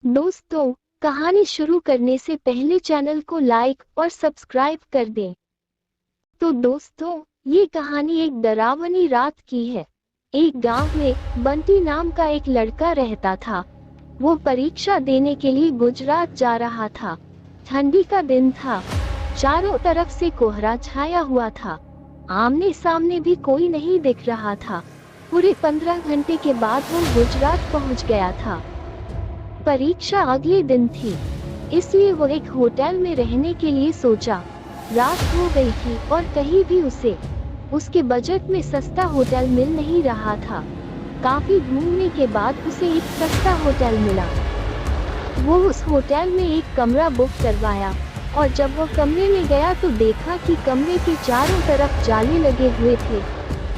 दोस्तों, कहानी शुरू करने से पहले चैनल को लाइक और सब्सक्राइब कर दें। तो दोस्तों, ये कहानी एक डरावनी रात की है। एक गांव में बंटी नाम का एक लड़का रहता था। वो परीक्षा देने के लिए गुजरात जा रहा था। ठंडी का दिन था। चारों तरफ से कोहरा छाया हुआ था। आमने सामने भी कोई नहीं दिख रहा था। पूरे 15 घंटे के बाद वो गुजरात पहुंच गया था। परीक्षा अगले दिन थी, इसलिए वो एक होटल में रहने के लिए सोचा। रात हो गई थी और कहीं भी उसके बजट में सस्ता होटल मिल नहीं रहा था। काफी ढूंढने के बाद उसे एक सस्ता होटल मिला। वो उस होटल में एक कमरा बुक करवाया और जब वो कमरे में गया तो देखा कि कमरे के चारों तरफ जाली लगे हुए थे।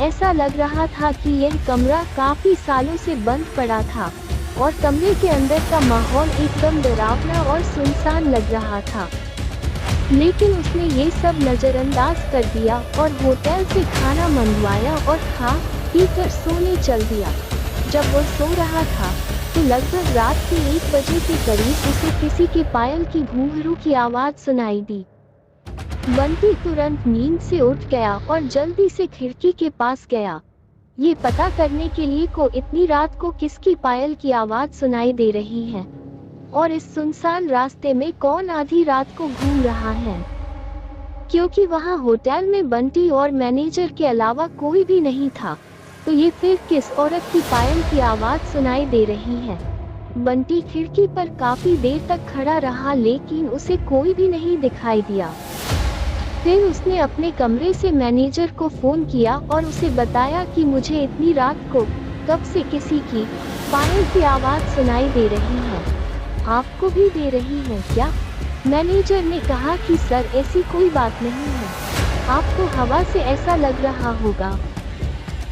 ऐसा लग रहा था कि यह कमरा काफी सालों से बंद पड़ा था और कमरे के अंदर का माहौल एकदम डरावना और सुनसान लग रहा था। लेकिन उसने ये सब नजरअंदाज कर दिया और होटल से खाना मंगवाया और खा पी कर सोने चल दिया। जब वो सो रहा था तो लगभग रात के 1 बजे के करीब उसे किसी के पायल की घुंघरू की आवाज सुनाई दी। बंटी तुरंत नींद से उठ गया और जल्दी से खिड़की के पास गया, ये पता करने के लिए को इतनी रात को किसकी पायल की आवाज सुनाई दे रही है और इस सुनसान रास्ते में कौन आधी रात को घूम रहा है। क्योंकि वहां होटल में बंटी और मैनेजर के अलावा कोई भी नहीं था, तो ये फिर किस औरत की पायल की आवाज सुनाई दे रही है। बंटी खिड़की पर काफी देर तक खड़ा रहा लेकिन उसे कोई भी नहीं दिखाई दिया। फिर उसने अपने कमरे से मैनेजर को फोन किया और उसे बताया कि मुझे इतनी रात को कब से किसी की पायल की आवाज सुनाई दे रही है। आपको भी दे रही है क्या? मैनेजर ने कहा कि सर ऐसी कोई बात नहीं है, आपको हवा से ऐसा लग रहा होगा।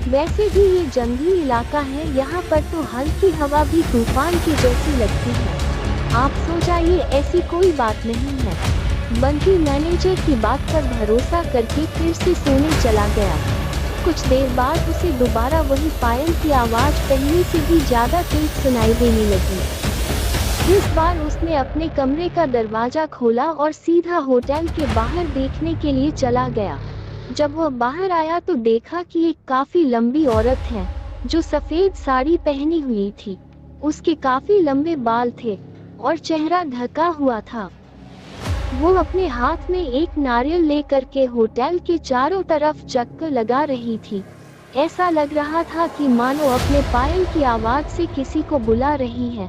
वैसे भी ये जंगली इलाका है, यहाँ पर तो हल्की हवा भी तूफान की जैसी लगती है। आप सो जाइए, ऐसी कोई बात नहीं है। बंटी मैनेजर की बात पर भरोसा करके फिर से सोने चला गया। कुछ देर बाद उसे दोबारा वही पायल की आवाज पहले से भी ज्यादा तेज सुनाई देने लगी। इस बार उसने अपने कमरे का दरवाजा खोला और सीधा होटल के बाहर देखने के लिए चला गया। जब वह बाहर आया तो देखा कि एक काफी लंबी औरत है जो सफेद साड़ी पहनी हुई थी। उसके काफी लंबे बाल थे और चेहरा ढका हुआ था। वो अपने हाथ में एक नारियल लेकर के होटल के चारों तरफ चक्कर लगा रही थी। ऐसा लग रहा था कि मानो अपने पायल की आवाज से किसी को बुला रही है।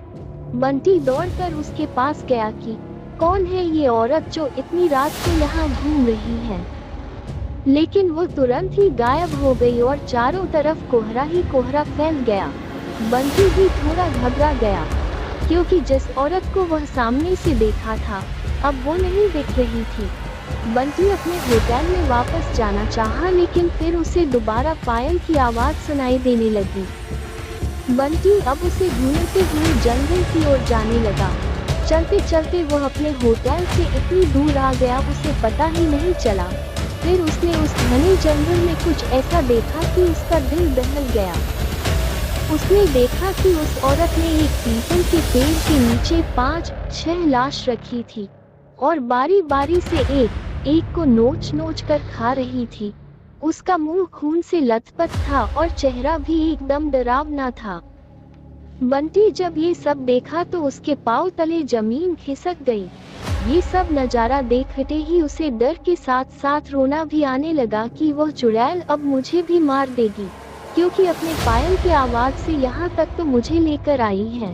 बंटी दौड़कर उसके पास गया कि कौन है ये औरत जो इतनी रात को यहाँ घूम रही है। लेकिन वो तुरंत ही गायब हो गई और चारों तरफ कोहरा ही कोहरा फैल गया। बंटी भी थोड़ा घबरा गया क्योंकि जिस औरत को वह सामने से देखा था अब वो नहीं दिख रही थी। बंटी अपने होटल में वापस जाना चाहा लेकिन फिर उसे दोबारा पायल की आवाज सुनाई देने लगी। बंटी अब उसे ढूंढते हुए जंगल की ओर जाने लगा। चलते चलते वह अपने होटल से इतनी दूर आ गया उसे पता ही नहीं चला। फिर उसने उस घने जंगल में कुछ ऐसा देखा कि उसका दिल दहल गया। उसने देखा कि उस औरत ने एक पीपल के पेड़ के नीचे 5-6 लाश रखी थी और बारी बारी से एक को नोच नोच कर खा रही थी। उसका मुंह खून से लथपथ था और चेहरा भी एकदम डरावना था। बंटी जब ये सब देखा तो उसके पांव तले जमीन खिसक गई। ये सब नजारा देखते ही उसे डर के साथ साथ रोना भी आने लगा कि वह चुड़ैल अब मुझे भी मार देगी, क्योंकि अपने पायल की आवाज से यहाँ तक तो मुझे लेकर आई है।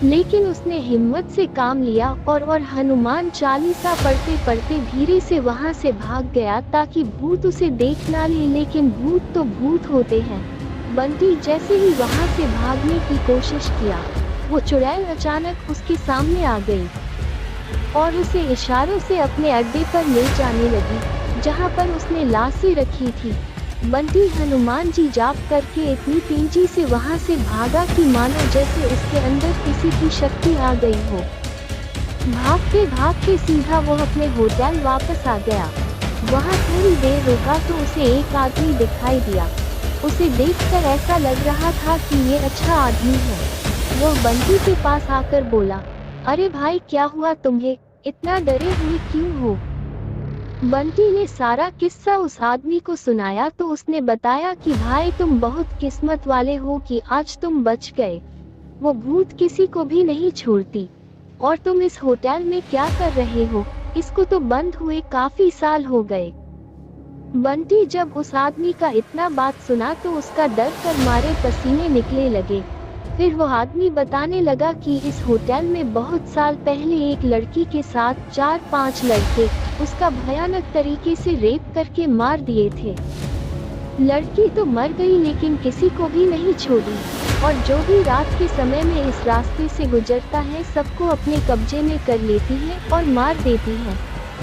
लेकिन उसने हिम्मत से काम लिया और हनुमान चालीसा पढ़ते पढ़ते धीरे से वहां से भाग गया ताकि भूत उसे देख ना ले। लेकिन भूत तो भूत होते हैं। बंटी जैसे ही वहां से भागने की कोशिश किया, वो चुड़ैल अचानक उसके सामने आ गई और उसे इशारों से अपने अड्डे पर ले जाने लगी जहां पर उसने लाशें रखी थी। बंटी हनुमान जी जाप करके इतनी तेजी से वहां से भागा कि मानो जैसे उसके अंदर किसी की शक्ति आ गई हो। भागते भागते सीधा वो अपने होटल वापस आ गया। वहां थोड़ी देर रुका तो उसे एक आदमी दिखाई दिया। उसे देखकर ऐसा लग रहा था कि ये अच्छा आदमी है। वो बंटी के पास आकर बोला, अरे भाई क्या हुआ तुम्हें, इतना डरे हुए क्यों हो। बंटी ने सारा किस्सा उस आदमी को सुनाया तो उसने बताया कि भाई तुम बहुत किस्मत वाले हो कि आज तुम बच गए। वो भूत किसी को भी नहीं छोड़ती। और तुम इस होटल में क्या कर रहे हो, इसको तो बंद हुए काफी साल हो गए। बंटी जब उस आदमी का इतना बात सुना तो उसका डर कर मारे पसीने निकले लगे। फिर वो आदमी बताने लगा कि इस होटल में बहुत साल पहले एक लड़की के साथ 4-5 लड़के उसका भयानक तरीके से रेप करके मार दिए थे। लड़की तो मर गई लेकिन किसी को भी नहीं छोड़ी, और जो भी रात के समय में इस रास्ते से गुजरता है सबको अपने कब्जे में कर लेती है और मार देती है।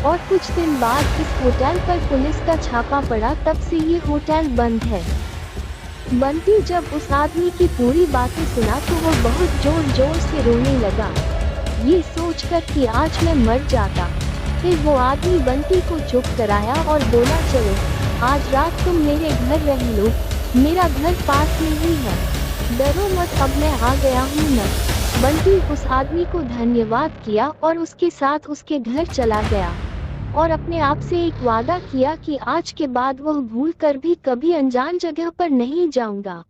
और कुछ दिन बाद इस होटल पर पुलिस का छापा पड़ा, तब से ये होटल बंद है। बंटी जब उस आदमी की पूरी बातें सुना तो वो बहुत जोर जोर से रोने लगा, ये सोचकर कि आज मैं मर जाता। फिर वो आदमी बंटी को चुप कराया और बोला, चलो आज रात तुम मेरे घर रह लो, मेरा घर पास में ही है, डरो मत, अब मैं आ गया हूँ न। बंटी उस आदमी को धन्यवाद किया और उसके साथ उसके घर चला गया और अपने आप से एक वादा किया कि आज के बाद वह भूल कर भी कभी अनजान जगह पर नहीं जाऊंगा।